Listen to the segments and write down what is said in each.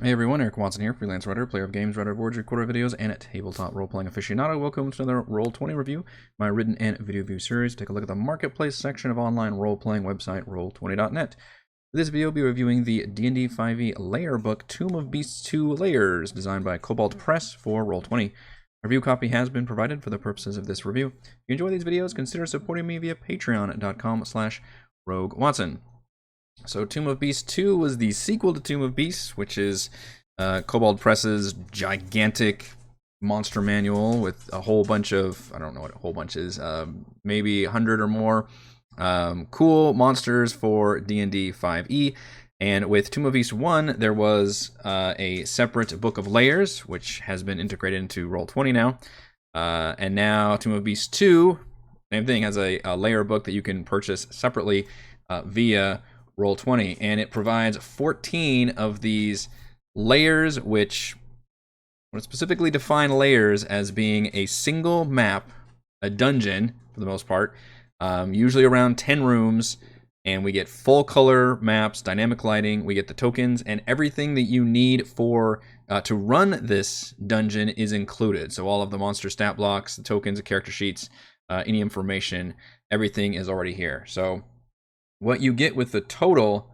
Hey everyone, Eric Watson here, freelance writer, player of games, writer of boards, recorder of videos, and a tabletop role-playing aficionado. Welcome to another Roll20 review, my written and video view series. Take a look at the marketplace section of online role-playing website, roll20.net. For this video, I'll be reviewing the D&D 5e layer book, Tome of Beasts 2 Lairs, designed by Kobold Press for Roll20. A review copy has been provided for the purposes of this review. If you enjoy these videos, consider supporting me via patreon.com/roguewatson. So Tome of Beasts 2 was the sequel to Tome of Beasts, which is Kobold Press's gigantic monster manual with a whole bunch of, I don't know what a whole bunch is, maybe 100 or more cool monsters for D&D 5e. And with Tome of Beasts 1, there was a separate Book of Lairs, which has been integrated into Roll20 now. And now Tome of Beasts 2, same thing, has a layer book that you can purchase separately via Roll20, and it provides 14 of these layers, which would specifically define layers as being a single map, a dungeon for the most part, usually around 10 rooms, and we get full color maps, dynamic lighting, we get the tokens, and everything that you need for to run this dungeon is included. So all of the monster stat blocks, the tokens, the character sheets, any information, everything is already here. So what you get with the total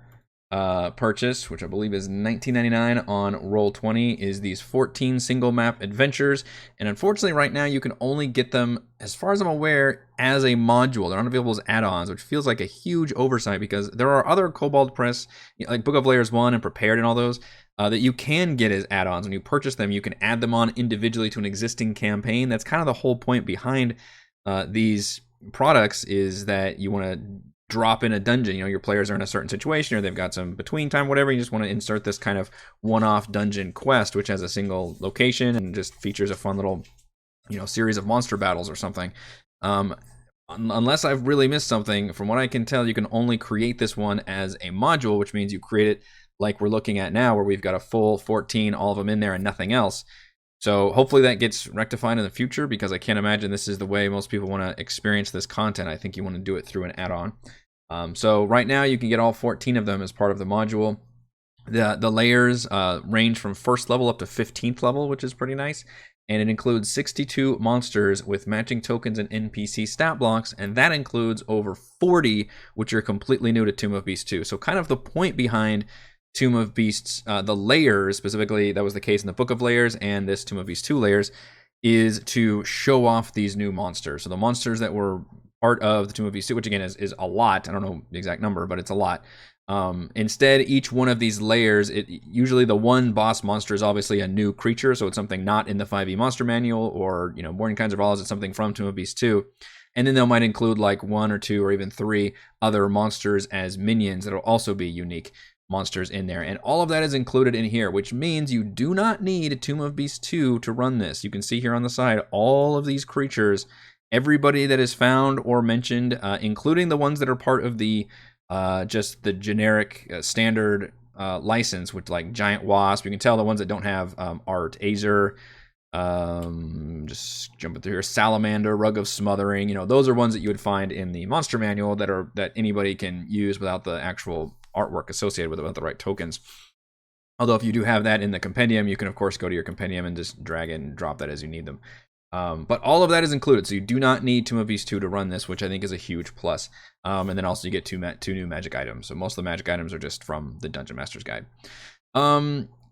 purchase, which I believe is $19.99 on Roll20, is these 14 single map adventures. And unfortunately, right now, you can only get them, as far as I'm aware, as a module. They're not available as add-ons, which feels like a huge oversight because there are other Kobold Press, like Book of Lairs 1 and Prepared and all those, that you can get as add-ons. When you purchase them, you can add them on individually to an existing campaign. That's kind of the whole point behind these products, is that you want to drop in a dungeon. You know, your players are in a certain situation or they've got some between time, whatever. You just want to insert this kind of one-off dungeon quest, which has a single location and just features a fun little, series of monster battles or something. Unless I've really missed something, from what I can tell, you can only create this one as a module, which means you create it like we're looking at now, where we've got a full 14, all of them in there and nothing else. So hopefully that gets rectified in the future, because I can't imagine this is the way most people want to experience this content. I think you want to do it through an add-on. So right now you can get all 14 of them as part of the module. The layers range from 1st level up to 15th level, which is pretty nice. And it includes 62 monsters with matching tokens and NPC stat blocks, and that includes over 40, which are completely new to Tome of Beasts 2. So kind of the point behind Tome of Beasts, the layers, specifically, that was the case in the Book of Lairs and this Tome of Beasts 2 Lairs, is to show off these new monsters. So the monsters that were part of the Tome of Beasts 2, which again is a lot, I don't know the exact number, but it's a lot. Instead, each one of these layers, usually the one boss monster is obviously a new creature, so it's something not in the 5e monster manual, or, Morning Kinds of Brawls, it's something from Tome of Beasts 2. And then they might include like 1 or 2 or even 3 other monsters as minions that'll also be unique monsters in there, and all of that is included in here, which means you do not need Tome of Beasts 2 to run this. You can see here on the side all of these creatures, everybody that is found or mentioned, including the ones that are part of the just the generic standard license, with like Giant Wasp. You can tell the ones that don't have art, Azer, just jumping through here, Salamander, Rug of Smothering. Those are ones that you would find in the monster manual that anybody can use without the actual artwork associated with it, without the right tokens. Although if you do have that in the compendium, you can of course go to your compendium and just drag it and drop that as you need them. But all of that is included, so you do not need Tome of Beasts 2 to run this, which I think is a huge plus. And then also you get two new magic items. So most of the magic items are just from the Dungeon Master's Guide.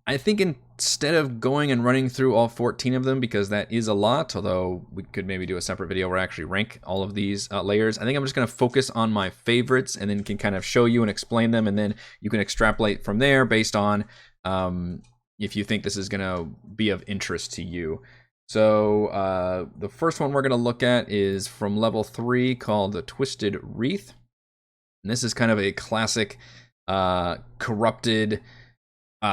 I think instead of going and running through all 14 of them, because that is a lot, although we could maybe do a separate video where I actually rank all of these layers, I think I'm just going to focus on my favorites and then can kind of show you and explain them, and then you can extrapolate from there based on if you think this is going to be of interest to you. So the first one we're going to look at is from level 3, called the Twisted Wreath. And this is kind of a classic corrupted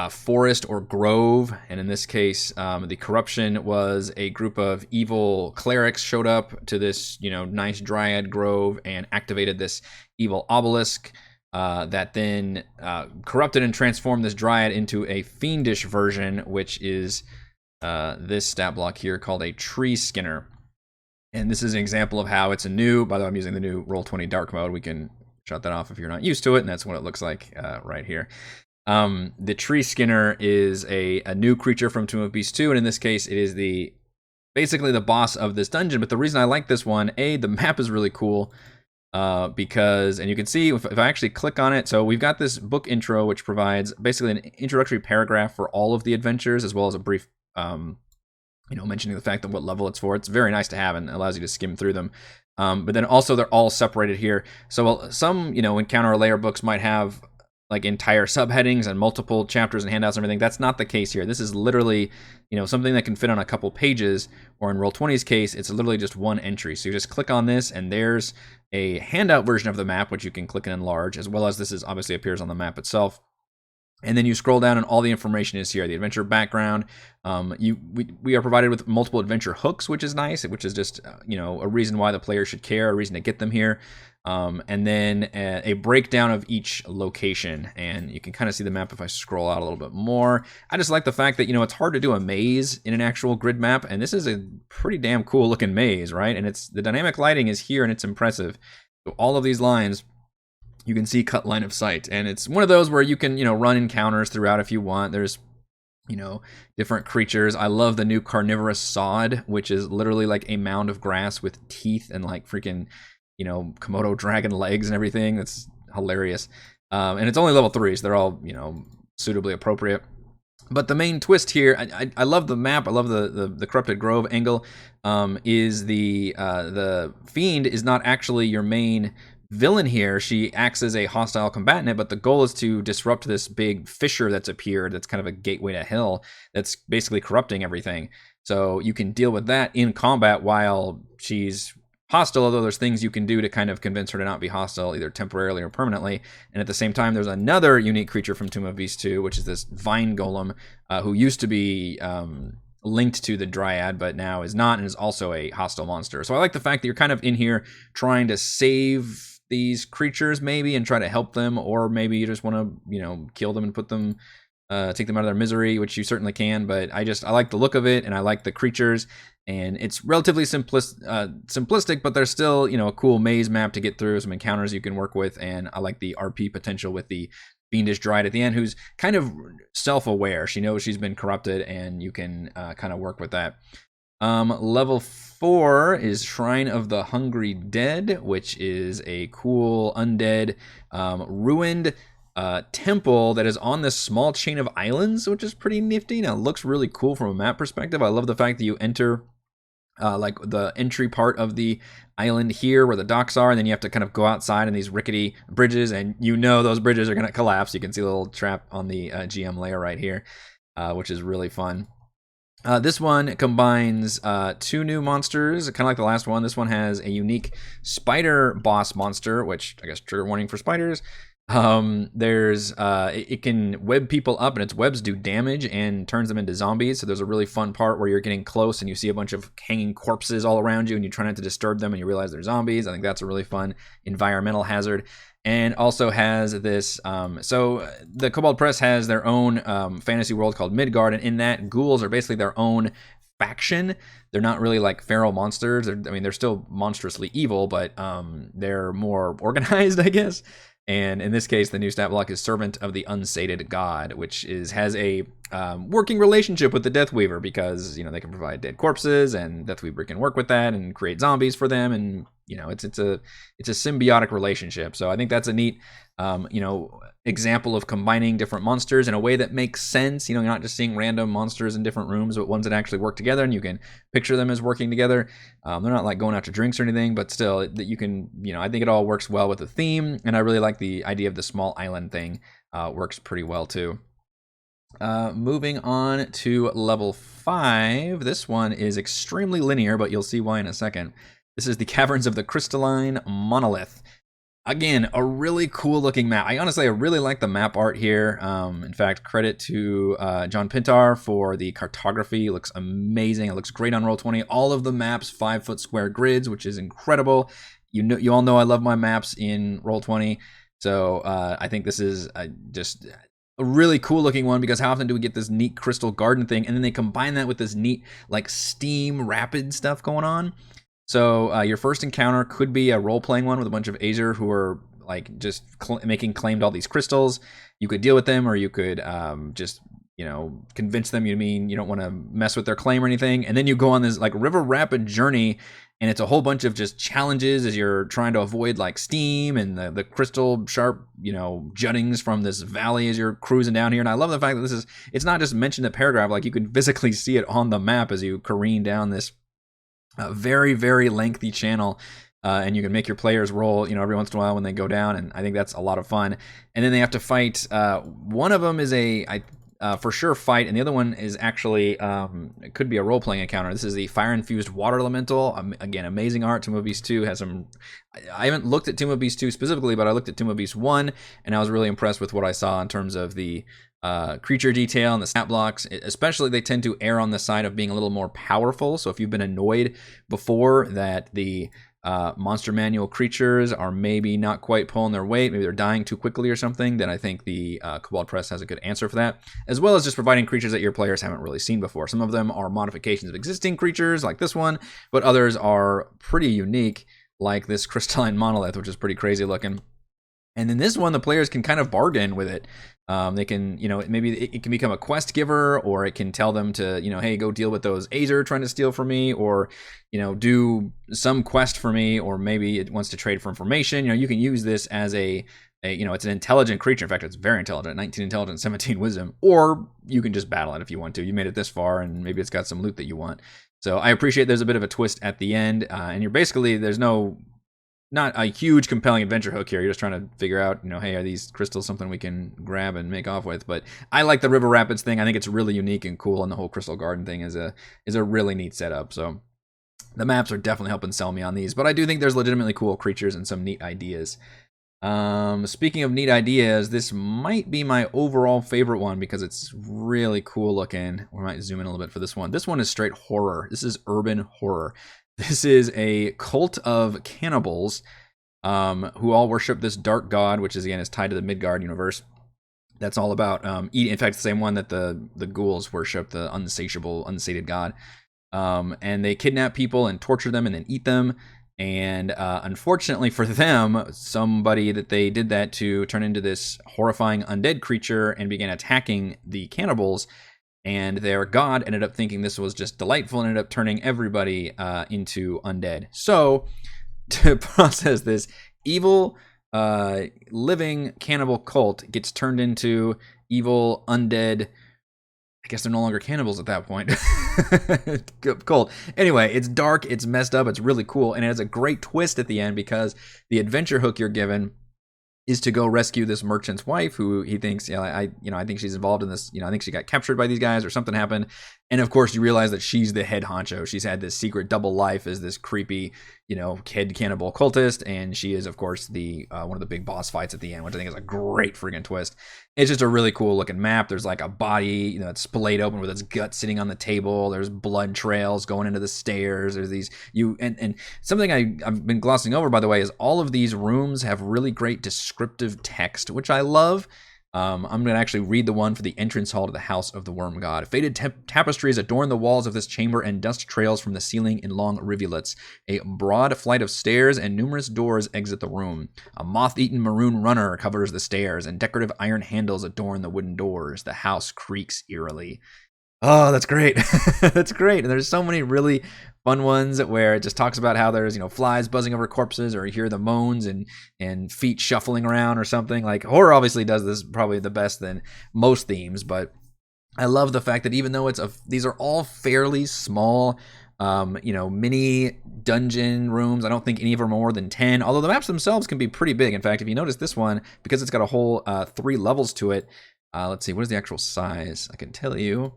forest or grove, and in this case the corruption was a group of evil clerics showed up to this nice dryad grove and activated this evil obelisk that then corrupted and transformed this dryad into a fiendish version, which is this stat block here called a Tree Skinner. And this is an example of how it's by the way, I'm using the new Roll20 dark mode. We can shut that off if you're not used to it, and that's what it looks like right here. The Tree Skinner is a new creature from Tome of Beasts 2, and in this case, it is basically the boss of this dungeon. But the reason I like this one, the map is really cool. Because, and you can see if I actually click on it, so we've got this book intro which provides basically an introductory paragraph for all of the adventures, as well as a brief, mentioning the fact of what level it's for. It's very nice to have and allows you to skim through them. But then also they're all separated here. So some, encounter layer books might have like entire subheadings and multiple chapters and handouts and everything. That's not the case here. This is literally, something that can fit on a couple pages, or in Roll20's case, it's literally just one entry. So you just click on this and there's a handout version of the map, which you can click and enlarge, as well as this is obviously appears on the map itself. And then you scroll down and all the information is here. The adventure background. We are provided with multiple adventure hooks, which is nice, which is just, a reason why the player should care, a reason to get them here. And then a breakdown of each location. And you can kind of see the map if I scroll out a little bit more. I just like the fact that, it's hard to do a maze in an actual grid map. And this is a pretty damn cool looking maze, right? And the dynamic lighting is here and it's impressive. So all of these lines, you can see cut line of sight. And it's one of those where you can, run encounters throughout if you want. There's, different creatures. I love the new carnivorous sod, which is literally like a mound of grass with teeth and like freaking, Komodo dragon legs and everything. That's hilarious. And it's only level 3, so they're all, suitably appropriate. But the main twist here, I love the map. I love the Corrupted Grove angle. Is the Fiend is not actually your main villain here. She acts as a hostile combatant, but the goal is to disrupt this big fissure that's appeared. That's kind of a gateway to hell. That's basically corrupting everything. So you can deal with that in combat while she's hostile, although there's things you can do to kind of convince her to not be hostile, either temporarily or permanently. And at the same time, there's another unique creature from Tome of Beasts 2, which is this Vine Golem, who used to be linked to the Dryad, but now is not, and is also a hostile monster. So I like the fact that you're kind of in here trying to save these creatures maybe and try to help them, or maybe you just want to, kill them and put them, take them out of their misery, which you certainly can. But I like the look of it, and I like the creatures. And it's relatively simplistic, but there's still, a cool maze map to get through, some encounters you can work with, and I like the RP potential with the Fiendish Dryad at the end, who's kind of self-aware. She knows she's been corrupted, and you can kind of work with that. Level 4 is Shrine of the Hungry Dead, which is a cool undead ruined temple that is on this small chain of islands, which is pretty nifty. Now, it looks really cool from a map perspective. I love the fact that you enter like the entry part of the island here where the docks are, and then you have to kind of go outside in these rickety bridges, and those bridges are going to collapse. You can see a little trap on the GM layer right here, which is really fun. This one combines 2 new monsters, kind of like the last one. This one has a unique spider boss monster, which I guess trigger warning for spiders. It can web people up, and its webs do damage and turns them into zombies. So there's a really fun part where you're getting close and you see a bunch of hanging corpses all around you, and you try not to disturb them, and you realize they're zombies. I think that's a really fun environmental hazard. And also has this, so the Kobold Press has their own fantasy world called Midgard, and in that, ghouls are basically their own faction. They're not really like feral monsters. They're still monstrously evil, but they're more organized, I guess. And in this case, the new stat block is Servant of the Unsated God, which has a working relationship with the Deathweaver, because they can provide dead corpses, and Deathweaver can work with that and create zombies for them, and it's a symbiotic relationship. So I think that's a neat example of combining different monsters in a way that makes sense. You're not just seeing random monsters in different rooms, but ones that actually work together, and you can picture them as working together. They're not like going out to drinks or anything, but still, that you can, I think it all works well with the theme, and I really like the idea of the small island thing. Works pretty well too. Moving on to level 5. This one is extremely linear, but you'll see why in a second. This is the Caverns of the Crystalline Monolith. Again, a really cool looking map. I really like the map art here. In fact, credit to John Pintar for the cartography. It looks amazing. It looks great on Roll20. All of the maps 5-foot square grids, which is incredible. You all know I love my maps in Roll20. So I think this is just a really cool looking one, because how often do we get this neat crystal garden thing, and then they combine that with this neat like steam rapid stuff going on. So your first encounter could be a role-playing one with a bunch of Aesir who are like just making claim to all these crystals. you could deal with them, or you could just convince them you don't want to mess with their claim or anything. And then you go on this like river rapid journey, and it's a whole bunch of just challenges as you're trying to avoid like steam and the crystal sharp juttings from this valley as you're cruising down here. And I love the fact that it's not just mentioned in a paragraph, like you can physically see it on the map as you careen down this very, very lengthy channel. And you can make your players roll, every once in a while when they go down, and I think that's a lot of fun. And then they have to fight. One of them is for sure fight, and the other one is actually it could be a role-playing encounter. This is the fire-infused water elemental. Again, amazing art. Tome of Beast 2 has some. I haven't looked at Tome of Beast 2 specifically, but I looked at Tome of Beast 1, and I was really impressed with what I saw in terms of the creature detail and the stat blocks. Especially, they tend to err on the side of being a little more powerful. So if you've been annoyed before that the monster manual creatures are maybe not quite pulling their weight, maybe they're dying too quickly or something, then I think the Kobold Press has a good answer for that, as well as just providing creatures that your players haven't really seen before. Some of them are modifications of existing creatures like this one, but others are pretty unique, like this Crystalline Monolith, which is pretty crazy looking. And in this one, the players can kind of bargain with it. They can, maybe it can become a quest giver, or it can tell them to, hey, go deal with those Azer trying to steal from me, or, do some quest for me, or maybe it wants to trade for information. You can use this as it's an intelligent creature. In fact, it's very intelligent, 19 intelligence, 17 wisdom, or you can just battle it if you want to. You made it this far, and maybe it's got some loot that you want. So I appreciate there's a bit of a twist at the end, and you're basically, there's not a huge compelling adventure hook here. You're just trying to figure out, hey, are these crystals something we can grab and make off with? But I like the River Rapids thing. I think it's really unique and cool, and the whole Crystal Garden thing is a really neat setup. So the maps are definitely helping sell me on these. But I do think there's legitimately cool creatures and some neat ideas. Speaking of neat ideas, this might be my overall favorite one because it's really cool looking. We might zoom in a little bit for this one. This one is straight horror. This is urban horror. This is a cult of cannibals who all worship this dark god, which is tied to the Midgard universe. That's all about eating. In fact, the same one that the ghouls worship, the unsated god. And they kidnap people and torture them and then eat them. And unfortunately for them, somebody that they did that to turned into this horrifying undead creature and began attacking the cannibals. And their god ended up thinking this was just delightful and ended up turning everybody into undead. So, to process this, evil living cannibal cult gets turned into evil undead. I guess they're no longer cannibals at that point. Cult. Anyway, it's dark, it's messed up, it's really cool, and it has a great twist at the end because the adventure hook you're given is to go rescue this merchant's wife, who he thinks, I think she's involved in this. I think she got captured by these guys or something happened. And of course, you realize that she's the head honcho. She's had this secret double life as this creepy, kid cannibal cultist, and she is, of course, the one of the big boss fights at the end, which I think is a great freaking twist. It's just a really cool looking map. There's like a body, it's splayed open with its gut sitting on the table. There's blood trails going into the stairs. There's these and something I've been glossing over, by the way, is all of these rooms have really great descriptive text, which I love. I'm going to actually read the one for the entrance hall to the house of the worm god. Faded tapestries adorn the walls of this chamber, and dust trails from the ceiling in long rivulets. A broad flight of stairs and numerous doors exit the room. A moth-eaten maroon runner covers the stairs, and decorative iron handles adorn the wooden doors. The house creaks eerily. Oh, that's great. That's great. And there's so many really fun ones where it just talks about how there's, flies buzzing over corpses, or you hear the moans and feet shuffling around or something. Like, horror obviously does this probably the best than most themes, but I love the fact that even though these are all fairly small, mini dungeon rooms. I don't think any of them are more than 10, although the maps themselves can be pretty big. In fact, if you notice this one, because it's got a whole 3 levels to it, let's see, what is the actual size? I can tell you.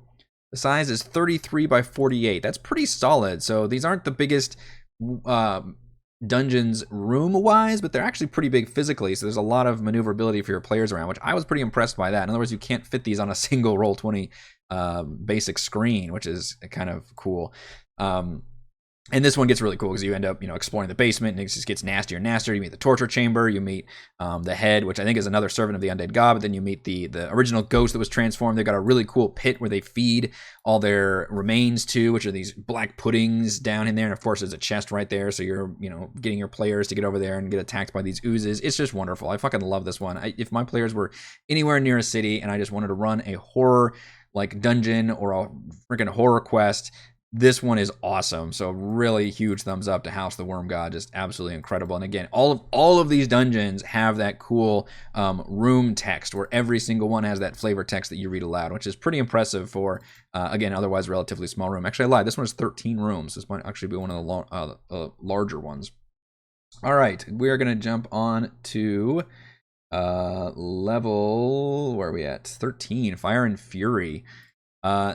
The size is 33 by 48. That's pretty solid. So these aren't the biggest dungeons room-wise, but they're actually pretty big physically. So there's a lot of maneuverability for your players around, which I was pretty impressed by that. In other words, you can't fit these on a single Roll20 basic screen, which is kind of cool. And this one gets really cool because you end up, exploring the basement, and it just gets nastier and nastier. You meet the torture chamber, you meet the head, which I think is another servant of the undead god, but then you meet the original ghost that was transformed. They've got a really cool pit where they feed all their remains to, which are these black puddings down in there. And of course, there's a chest right there, so you're, getting your players to get over there and get attacked by these oozes. It's just wonderful. I fucking love this one. If my players were anywhere near a city and I just wanted to run a horror like dungeon or a freaking horror quest, this one is awesome. So really huge thumbs up to House the Worm God. Just absolutely incredible. And again, all of these dungeons have that cool room text where every single one has that flavor text that you read aloud, which is pretty impressive for, again, otherwise relatively small room. Actually, I lied. This one has 13 rooms. This might actually be one of the larger ones. All right. We're going to jump on to level, where are we at? 13, Fire and Fury.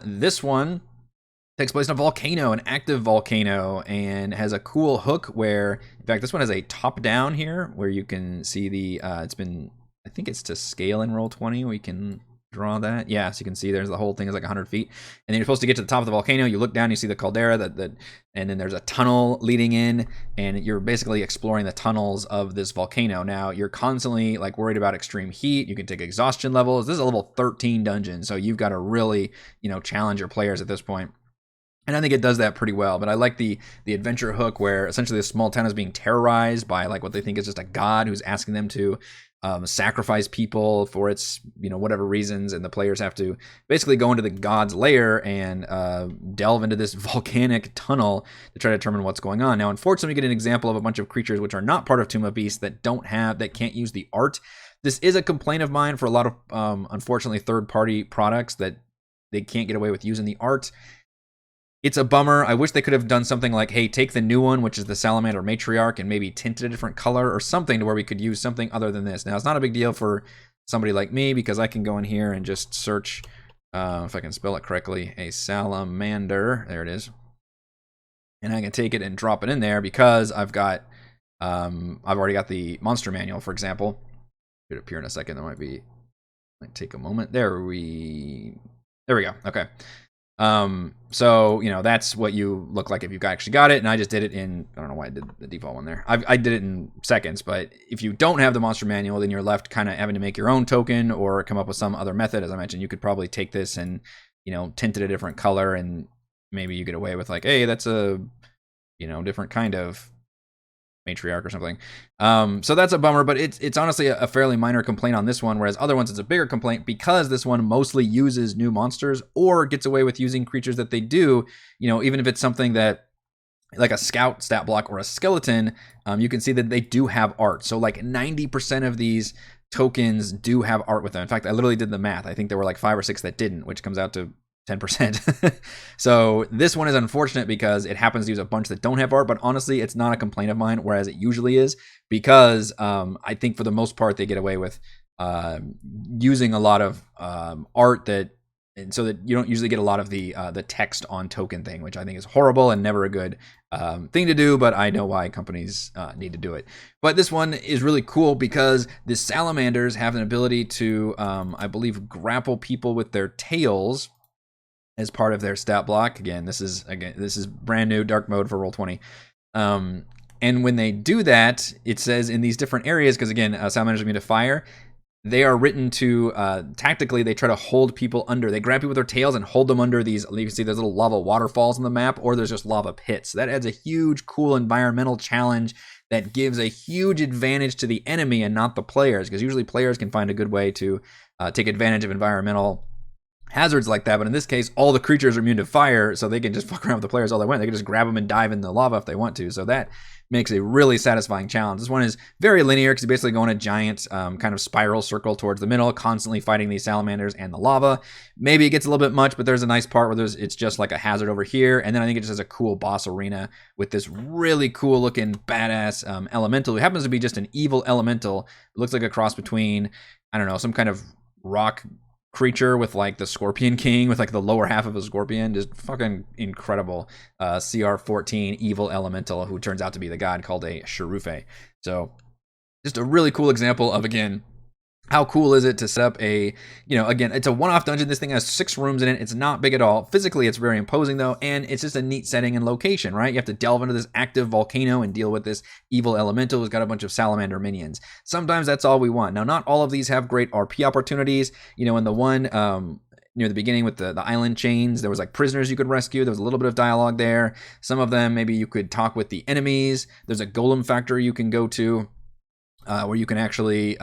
This one takes place in a volcano, an active volcano, and has a cool hook where, in fact, this one has a top down here where you can see the, I think it's to scale in Roll20. We can draw that. Yeah, so you can see there's the whole thing is like 100 feet. And then you're supposed to get to the top of the volcano. You look down, you see the caldera, and then there's a tunnel leading in, and you're basically exploring the tunnels of this volcano. Now, you're constantly like worried about extreme heat. You can take exhaustion levels. This is a level 13 dungeon, so you've got to really, challenge your players at this point. And I think it does that pretty well. But I like the adventure hook where essentially this small town is being terrorized by like what they think is just a god who's asking them to sacrifice people for its, whatever reasons. And the players have to basically go into the god's lair and delve into this volcanic tunnel to try to determine what's going on. Now, unfortunately, we get an example of a bunch of creatures which are not part of Tome of Beasts that can't use the art. This is a complaint of mine for a lot of, unfortunately, third-party products that they can't get away with using the art. It's a bummer. I wish they could have done something like, hey, take the new one, which is the Salamander Matriarch, and maybe tint it a different color or something to where we could use something other than this. Now, it's not a big deal for somebody like me because I can go in here and just search, if I can spell it correctly, a Salamander. There it is. And I can take it and drop it in there because I've already got the monster manual, for example. It should appear in a second. That might take a moment. There we go. Okay. So, that's what you look like if you've actually got it. And I just did it in, I don't know why I did the default one there. I did it in seconds, but if you don't have the monster manual, then you're left kind of having to make your own token or come up with some other method. As I mentioned, you could probably take this and, tint it a different color, and maybe you get away with like, hey, that's a, different kind of matriarch or something. So that's a bummer, but it's honestly a fairly minor complaint on this one, whereas other ones it's a bigger complaint because this one mostly uses new monsters or gets away with using creatures that they do, even if it's something that like a scout stat block or a skeleton, you can see that they do have art. So like 90% of these tokens do have art with them. In fact, I literally did the math. I think there were like 5 or 6 that didn't, which comes out to 10%. So this one is unfortunate because it happens to use a bunch that don't have art, but honestly, it's not a complaint of mine, whereas it usually is, because I think for the most part, they get away with using a lot of art so that you don't usually get a lot of the text on token thing, which I think is horrible and never a good thing to do, but I know why companies need to do it. But this one is really cool because the salamanders have an ability to, I believe, grapple people with their tails as part of their stat block. Again, this is brand new dark mode for Roll20. And when they do that, it says in these different areas, because again, salamanders are immune to fire, they are written to, tactically, they try to hold people under. They grab people with their tails and hold them under these, you can see there's little lava waterfalls on the map, or there's just lava pits. That adds a huge, cool environmental challenge that gives a huge advantage to the enemy and not the players, because usually players can find a good way to take advantage of environmental hazards like that, but in this case, all the creatures are immune to fire, so they can just fuck around with the players all they want. They can just grab them and dive in the lava if they want to, so that makes a really satisfying challenge. This one is very linear because you basically go in a giant kind of spiral circle towards the middle, constantly fighting these salamanders and the lava. Maybe it gets a little bit much, but there's a nice part where it's just like a hazard over here, and then I think it just has a cool boss arena with this really cool looking badass elemental who happens to be just an evil elemental. It looks like a cross between, I don't know, some kind of rock creature with like the Scorpion King with like the lower half of a scorpion. Just fucking incredible CR14 evil elemental who turns out to be the god called a Sharufe. So just a really cool example of, again, how cool is it to set up a, again, it's a one-off dungeon. This thing has 6 rooms in it. It's not big at all. Physically, it's very imposing, though, and it's just a neat setting and location, right? You have to delve into this active volcano and deal with this evil elemental who's got a bunch of salamander minions. Sometimes that's all we want. Now, not all of these have great RP opportunities. In the one near the beginning with the island chains, there was like prisoners you could rescue. There was a little bit of dialogue there. Some of them, maybe you could talk with the enemies. There's a golem factory you can go to, where you can actually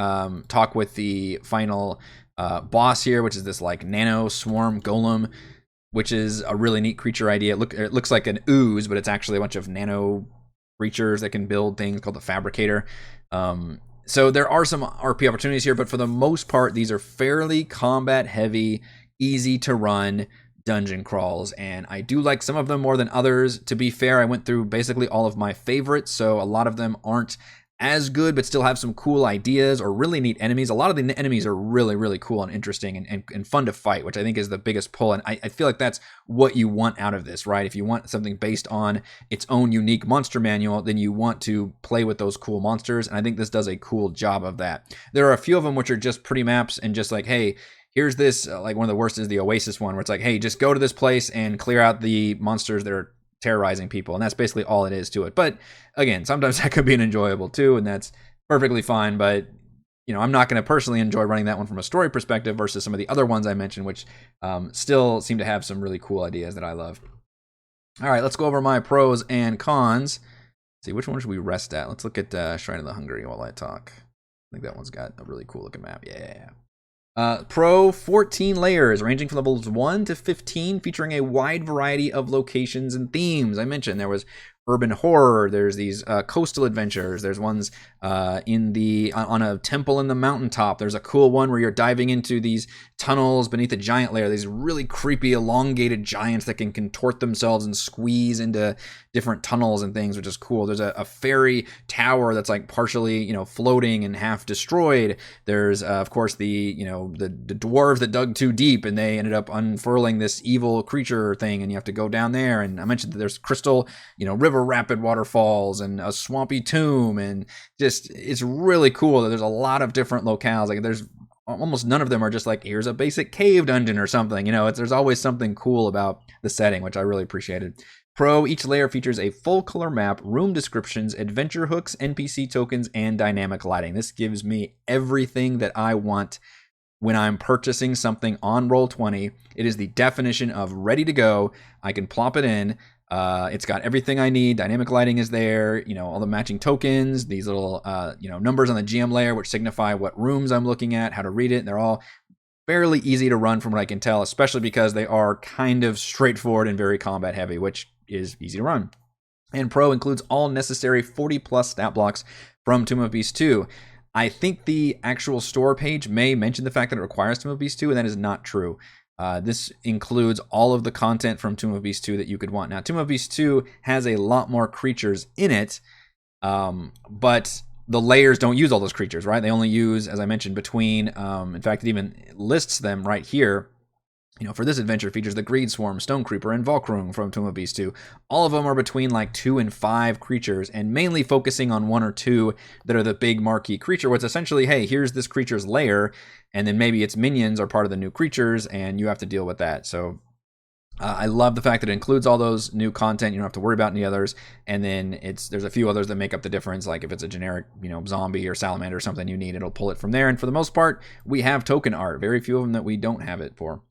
talk with the final boss here, which is this like nano swarm golem, which is a really neat creature idea. It looks like an ooze, but it's actually a bunch of nano creatures that can build things called the Fabricator. So there are some RP opportunities here, but for the most part, these are fairly combat heavy, easy to run dungeon crawls, and I do like some of them more than others. To be fair, I went through basically all of my favorites, so a lot of them aren't as good, but still have some cool ideas or really neat enemies. A lot of the enemies are really, really cool and interesting and fun to fight, which I think is the biggest pull. And I feel like that's what you want out of this, right? If you want something based on its own unique monster manual, then you want to play with those cool monsters. And I think this does a cool job of that. There are a few of them which are just pretty maps and just like, hey, here's this, like one of the worst is the Oasis one, where it's like, hey, just go to this place and clear out the monsters that are terrorizing people, and that's basically all it is to it. But again, sometimes that could be enjoyable too, and that's perfectly fine. But I'm not going to personally enjoy running that one from a story perspective versus some of the other ones I mentioned, which still seem to have some really cool ideas that I love. All right, let's go over my pros and cons. Let's see, which one should we rest at? Let's look at Shrine of the Hungry while I talk. I think that one's got a really cool looking map. Yeah. Pro, 14 layers, ranging from levels 1 to 15, featuring a wide variety of locations and themes. I mentioned there was urban horror, there's these coastal adventures, there's ones on a temple in the mountaintop. There's a cool one where you're diving into these tunnels beneath a giant layer, these really creepy elongated giants that can contort themselves and squeeze into different tunnels and things, which is cool. There's a fairy tower that's like partially floating and half destroyed. There's of course the dwarves that dug too deep and they ended up unfurling this evil creature thing, and you have to go down there. And I mentioned that there's crystal river rapid waterfalls and a swampy tomb, and just it's really cool that there's a lot of different locales. Like there's almost none of them are just like, here's a basic cave dungeon or something. There's always something cool about the setting, which I really appreciated. Pro, each layer features a full color map, room descriptions, adventure hooks, NPC tokens, and dynamic lighting. This gives me everything that I want when I'm purchasing something on Roll20. It is the definition of ready to go. I can plop it in. It's got everything I need. Dynamic lighting is there, all the matching tokens, these little, numbers on the GM layer, which signify what rooms I'm looking at, how to read it. And they're all fairly easy to run from what I can tell, especially because they are kind of straightforward and very combat heavy, which is easy to run. And Pro includes all necessary 40 plus stat blocks from Tome of Beasts 2. I think the actual store page may mention the fact that it requires Tome of Beasts 2, and that is not true. This includes all of the content from Tome of Beasts 2 that you could want. Now, Tome of Beasts 2 has a lot more creatures in it, but the layers don't use all those creatures, right? They only use, as I mentioned, between, in fact, it even lists them right here. For this adventure, features the Greed Swarm, Stone Creeper, and Volkrung from Tome of Beasts 2. All of them are between like 2 and 5 creatures, and mainly focusing on 1 or 2 that are the big marquee creature, what's essentially, hey, here's this creature's lair, and then maybe its minions are part of the new creatures, and you have to deal with that. So I love the fact that it includes all those new content. You don't have to worry about any others. And then there's a few others that make up the difference. Like if it's a generic, zombie or salamander or something you need, it'll pull it from there. And for the most part, we have token art. Very few of them that we don't have it for.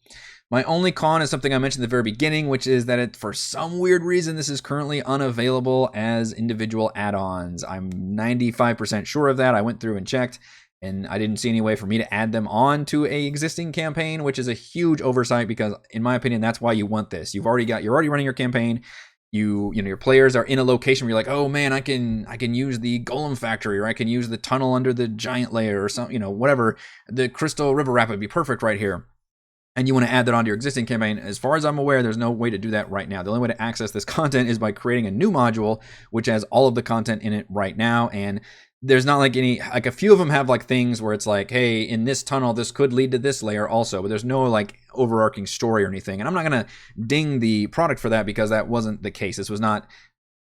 My only con is something I mentioned at the very beginning, which is that for some weird reason, this is currently unavailable as individual add-ons. I'm 95% sure of that. I went through and checked, and I didn't see any way for me to add them on to a existing campaign, which is a huge oversight because, in my opinion, that's why you want this. You're already running your campaign. Your players are in a location where you're like, oh man, I can use the Golem factory, or I can use the tunnel under the giant layer, or some, whatever. The Crystal River Rapid would be perfect right here. And you want to add that onto your existing campaign. As far as I'm aware, there's no way to do that right now. The only way to access this content is by creating a new module, which has all of the content in it right now. And there's not like a few of them have like things where it's like, hey, in this tunnel, this could lead to this layer also, but there's no like overarching story or anything. And I'm not going to ding the product for that because that wasn't the case. This was not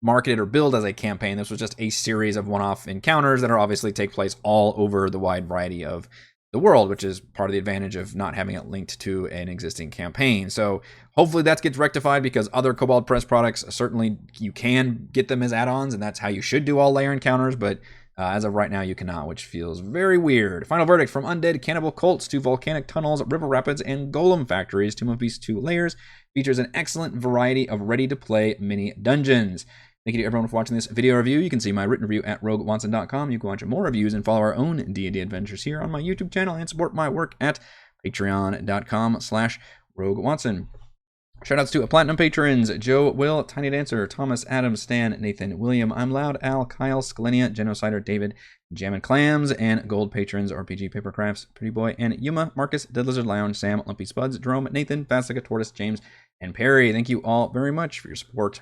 marketed or billed as a campaign. This was just a series of one-off encounters that are obviously take place all over the wide variety of the world, which is part of the advantage of not having it linked to an existing campaign. So hopefully that gets rectified, because other Kobold Press products, certainly you can get them as add-ons, and that's how you should do all lair encounters, but as of right now you cannot, which feels very weird. Final verdict: from undead cannibal cults to volcanic tunnels, river rapids, and golem factories, Tome of Beasts 2 Lairs features an excellent variety of ready-to-play mini dungeons. Thank you to everyone for watching this video review. You can see my written review at roguewatson.com. You can watch more reviews and follow our own D&D adventures here on my YouTube channel, and support my work at patreon.com/roguewatson. Shoutouts to Platinum patrons: Joe, Will, Tiny Dancer, Thomas, Adam, Stan, Nathan, William, I'm Loud, Al, Kyle, Scalenia, Genocider, David, Jammin' Clams, and gold patrons RPG Papercrafts, Pretty Boy, and Yuma, Marcus, Dead Lizard Lounge, Sam, Lumpy Spuds, Jerome, Nathan, Fassica, Tortoise, James, and Perry. Thank you all very much for your support.